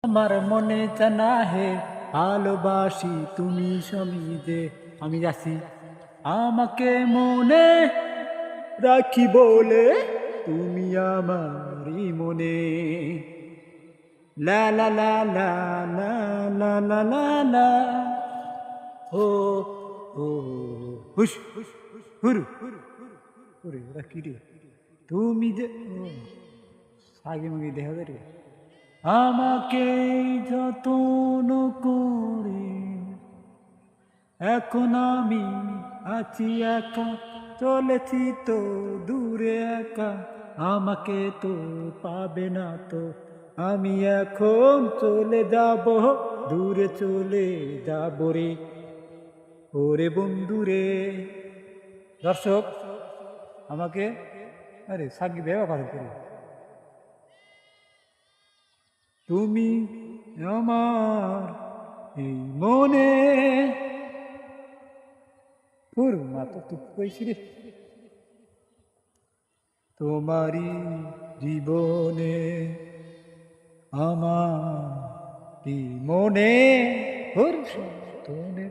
আমার মনে জানা হে ভালোবাসি তুমি সমিজে আমি যাচ্ছি আমাকে মনে রাখি বলে তুমি আমারই মনে লা লা লা লা লা লা লা লা লা ও ও হুস হুরু হুরু ওরা কি রে তুমি যে আগে মাগে দেখা যায় রে আমাকে যতন করে এখন আমি আছি একা চলেছি তো দূরে একা আমাকে তো পাবে না তো আমি এখন চলে যাব দূরে চলে যাব রে ওরে বন্ধুরে দর্শক আমাকে আরে সাকি দেওয়া ভালো করে তুমি আমার এই মনে পুর মাতো তুপ কইছি রে তোমারই জীবনে আমার এই মনে পুর তোনে